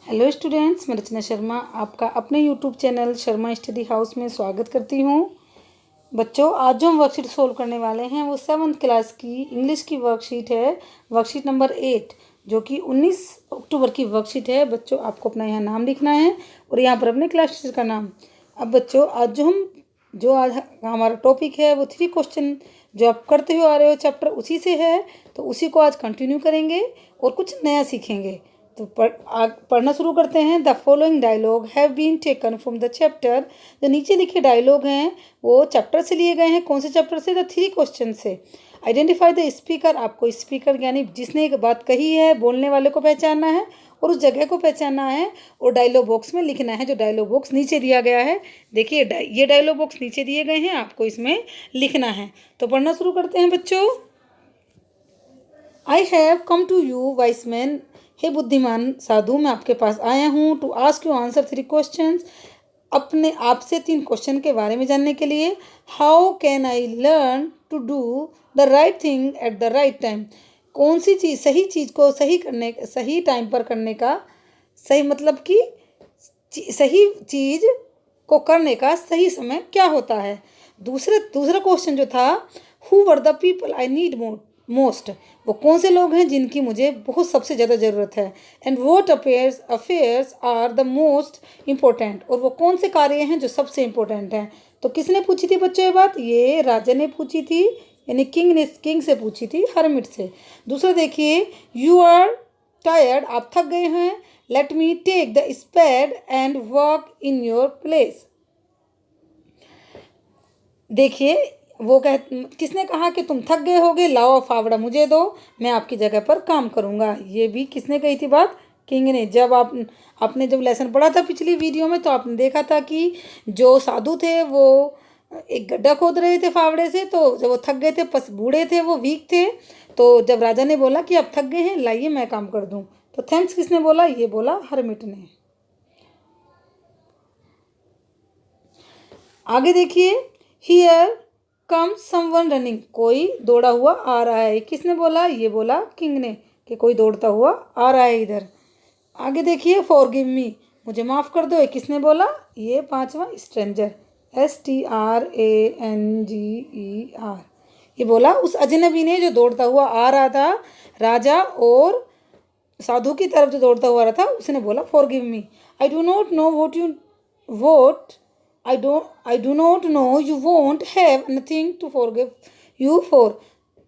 Hello students, मैं रचना शर्मा आपका अपने YouTube channel Sharma study house में स्वागत करती हूँ। बच्चों, आज जो हम वर्कशीट सोल्व करने वाले हैं वो 7th क्लास की इंग्लिश की वर्कशीट है, वर्कशीट नंबर 8, जो कि 19 अक्टूबर की वर्कशीट है। बच्चों, आपको अपना यहाँ नाम लिखना है और यहाँ पर अपने क्लास टीचर का नाम। अब बच्चों, आज हमारा टॉपिक है वो 3 क्वेश्चन जो आप करते हुए आ रहे हो चैप्टर उसी से है, तो उसी को आज कंटिन्यू करेंगे और कुछ नया सीखेंगे। तो पढ़ना शुरू करते हैं। The following dialogue have been taken from the chapter. जो नीचे लिखे डायलॉग हैं वो चैप्टर से लिए गए हैं। कौन से चैप्टर से? द 3 क्वेश्चन से। Identify the speaker. आपको स्पीकर यानी जिसने एक बात कही है, बोलने वाले को पहचानना है और उस जगह को पहचानना है और डायलॉग बॉक्स में लिखना है। जो डायलॉग बॉक्स नीचे दिया गया है, देखिए ये डायलॉग बॉक्स नीचे दिए गए हैं, आपको इसमें लिखना है। तो पढ़ना शुरू करते हैं बच्चों। I have come to you wise man. हे बुद्धिमान साधु, मैं आपके पास आया हूँ। To ask you answer 3 questions. अपने आप से 3 क्वेश्चन के बारे में जानने के लिए। How can I learn to do the right thing at the right time. कौन सी चीज़, सही चीज़ को सही टाइम पर करने का, सही मतलब कि सही चीज़ को करने का सही समय क्या होता है। दूसरा क्वेश्चन जो था, who were the people I need most. वो कौन से लोग हैं जिनकी मुझे बहुत सबसे ज़्यादा ज़रूरत है। And what affairs are the most important. और वो कौन से कार्य हैं जो सबसे इम्पोर्टेंट हैं। तो किसने पूछी थी बच्चों ये बात? ये राजा ने पूछी थी, यानी किंग से पूछी थी, हरमिट से। दूसरा देखिए, यू आर टायर्ड। आप थक गए हैं। Let me take the spade and work in your place. देखिए वो किसने कहा कि तुम थक गए होगे, लाओ फावड़ा मुझे दो, मैं आपकी जगह पर काम करूँगा। ये भी किसने कही थी बात? किंग ने। जब आपने जब लेसन पढ़ा था पिछली वीडियो में, तो आपने देखा था कि जो साधु थे वो एक गड्ढा खोद रहे थे फावड़े से। तो जब वो थक गए थे, बूढ़े थे, वो वीक थे, तो जब राजा ने बोला कि आप थक गए हैं, लाइए मैं काम कर दूँ, तो थैंक्स किसने बोला? ये बोला हरमिट ने। आगे देखिए, हियर कम समवन रनिंग। कोई दौड़ा हुआ आ रहा है। किसने बोला? ये बोला किंग ने कि कोई दौड़ता हुआ आ रहा है इधर। आगे देखिए, फॉरगिव मी। मुझे माफ़ कर दो। ये किसने बोला? ये 5वां स्ट्रेंजर, STRANGER। ये बोला उस अजनबी ने जो दौड़ता हुआ आ रहा था, राजा और साधु की तरफ जो दौड़ता हुआ रहा था, उसने बोला forgive me. I do not know what I do not know you won't have nothing to forgive you for.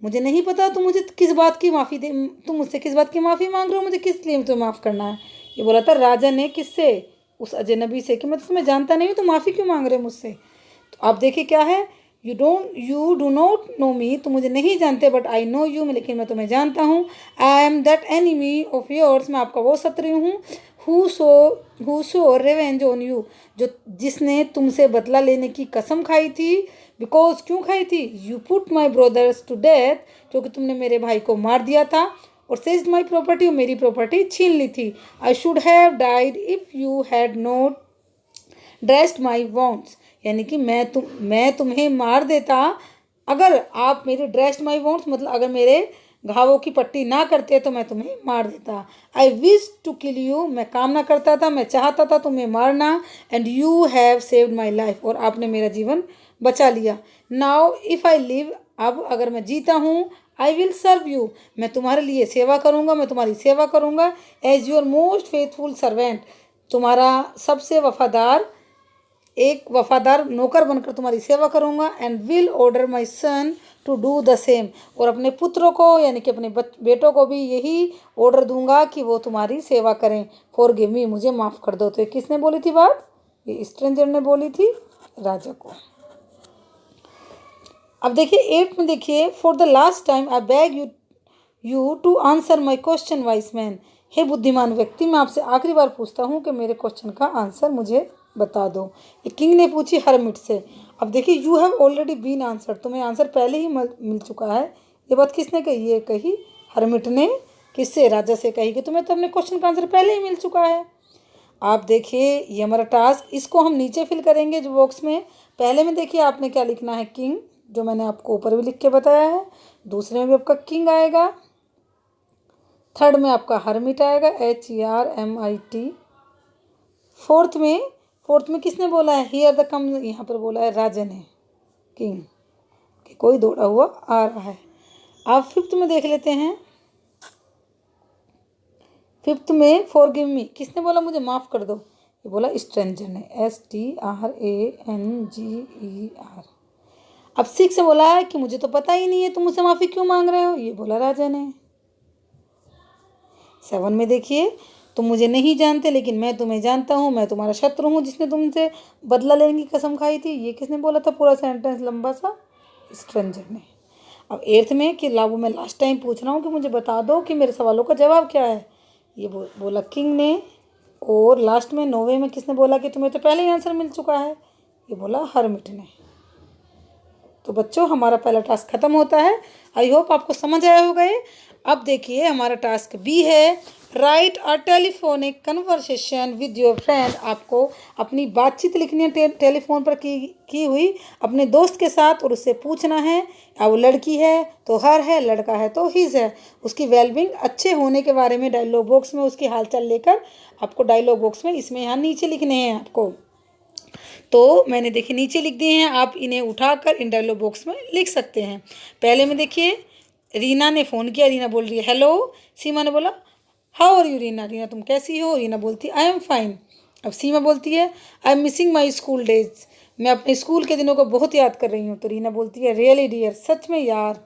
मुझे नहीं पता तुम मुझे किस बात की माफ़ी दे, तुम मुझसे किस बात की माफ़ी मांग रहे हो, मुझे किस लिए तुम्हें माफ़ करना है। ये बोला था राजा ने। किससे? उस अजनबी से, कि मैं तो तुम्हें जानता नहीं हूँ, तो माफ़ी क्यों मांग रहे हो मुझसे। तो आप देखिए क्या है, यू डू नॉट नो मी। तुम मुझे नहीं जानते, बट आई नो यू, लेकिन मैं तुम्हें जानता हूँ। I am that enemy of yours. मैं आपका वो शत्रु हूँ। Who so revenge on you. जिसने तुमसे बदला लेने की कसम खाई थी। बिकॉज, क्यों खाई थी? You put my brothers to death. क्योंकि तुमने मेरे भाई को मार दिया था। और सेज्ड माई प्रॉपर्टी, मेरी प्रॉपर्टी छीन ली थी। I should have died if you had not dressed my wants. यानी कि मैं तुम्हें मार देता अगर आप मेरे ड्रेस्ड माई वॉन्ट्स, मतलब अगर मेरे घावों की पट्टी ना करते तो मैं तुम्हें मार देता। I wish to kill you. मैं कामना करता था, मैं चाहता था तुम्हें मारना। And you have saved my life. और आपने मेरा जीवन बचा लिया। Now if I live. अब अगर मैं जीता हूँ, आई विल सर्व यू। मैं तुम्हारे लिए सेवा करूँगा, मैं तुम्हारी सेवा करूँगा। As your most faithful servant. तुम्हारा सबसे वफादार नौकर बनकर तुम्हारी सेवा करूँगा। And will order my son to do the same. और अपने पुत्रों को, यानी कि अपने बेटों को भी यही ऑर्डर दूंगा कि वो तुम्हारी सेवा करें। फॉरगिव मी, मुझे माफ़ कर दो। तो ये किसने बोली थी बात? ये स्ट्रेंजर ने बोली थी राजा को। अब देखिए 8 में देखिए, for the last time I beg you to answer my question wise man. हे बुद्धिमान व्यक्ति, मैं आपसे आखिरी बार पूछता हूँ कि मेरे क्वेश्चन का आंसर मुझे बता दो। ये किंग ने पूछी हरमिट से। अब देखिए, you have already been answer. तुम्हें आंसर पहले ही मिल चुका है। ये बात किसने कही? ये कही हरमिट ने। किससे? राजा से कही कि तुम्हें तो अपने क्वेश्चन का आंसर पहले ही मिल चुका है। आप देखिए, ये हमारा टास्क, इसको हम नीचे फिल करेंगे जो बॉक्स में। पहले में देखिए आपने क्या लिखना है? किंग, जो मैंने आपको ऊपर भी लिख के बताया है। दूसरे में भी आपका किंग आएगा। थर्ड में आपका हरमिट आएगा, HERMIT। फोर्थ में किसने बोला है हियर द कम, यहाँ पर बोला है राजा ने, किंग, कि कोई दौड़ा हुआ आ रहा है। आप फिफ्थ में देख लेते हैं। फिफ्थ में फॉरगिव मी किसने बोला मुझे माफ़ कर दो, ये बोला स्ट्रेंजर ने, STRANGER। अब सिक्स में बोला है कि मुझे तो पता ही नहीं है तुम मुझसे माफ़ी क्यों मांग रहे हो, ये बोला राजा ने। 7 में देखिए, तुम मुझे नहीं जानते लेकिन मैं तुम्हें जानता हूँ, मैं तुम्हारा शत्रु हूँ जिसने तुमसे बदला लेने की कसम खाई थी, ये किसने बोला था पूरा सेंटेंस लंबा सा, स्ट्रेंजर ने। अब 8th में कि लाओ मैं लास्ट टाइम पूछ रहा हूँ कि मुझे बता दो कि मेरे सवालों का जवाब क्या है, ये बोला किंग ने। और लास्ट में 9वें में किसने बोला कि तुम्हें तो पहले ही आंसर मिल चुका है, ये बोला हरमिट ने। तो बच्चों हमारा पहला टास्क खत्म होता है। आई होप आपको समझ आया होगा ये। अब देखिए हमारा टास्क बी है, right a telephonic conversation with your friend. आपको अपनी बातचीत लिखनी है टेलीफोन पर की हुई अपने दोस्त के साथ, और उससे पूछना है अब वो लड़की है तो हर है, लड़का है तो हिज है, उसकी वेलबींग अच्छे होने के बारे में डायलॉग बॉक्स में उसकी हालचाल लेकर आपको डायलॉग बॉक्स में इसमें यहाँ नीचे लिखने हैं आपको। तो मैंने देखिए नीचे लिख दिए हैं, आप इन्हें उठाकर इन डायलॉग बॉक्स में लिख सकते हैं। पहले में देखिए रीना ने फ़ोन किया, रीना बोल रही है हेलो, सीमा ने बोला how are you Reena, Reena तुम कैसी हो, रीना बोलती है आई एम फाइन। अब सीमा बोलती है I am missing my school days, मैं अपने स्कूल के दिनों को बहुत याद कर रही हूँ। तो रीना बोलती है रियली डियर, सच में यार।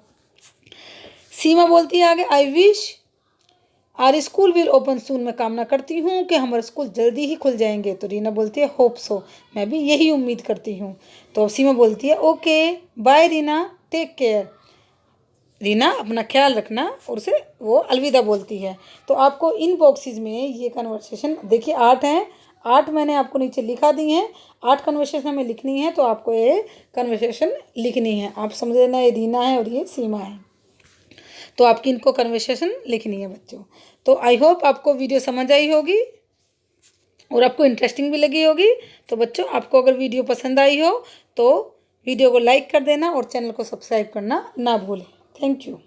सीमा बोलती है आगे I wish our school will open soon, मैं कामना करती हूँ कि हमारे स्कूल जल्दी ही खुल जाएंगे। तो रीना बोलती है होप सो, मैं भी यही उम्मीद करती हूँ। तो सीमा बोलती है okay bye Reena, take care, Reena अपना ख्याल रखना, और उसे वो अलविदा बोलती है। तो आपको इन बॉक्सेस में ये कन्वर्सेशन देखिए 8 हैं, 8 मैंने आपको नीचे लिखा दी हैं, 8 कन्वर्सेशन हमें लिखनी है। तो आपको ये कन्वर्सेशन लिखनी है, आप समझ लेना ये रीना है और ये सीमा है। तो आपकी इनको कन्वर्सेशन लिखनी है बच्चों। तो आई होप आपको वीडियो समझ आई होगी और आपको इंटरेस्टिंग भी लगी होगी। तो बच्चों आपको अगर वीडियो पसंद आई हो तो वीडियो को लाइक कर देना और चैनल को सब्सक्राइब करना ना भूलें। Thank you.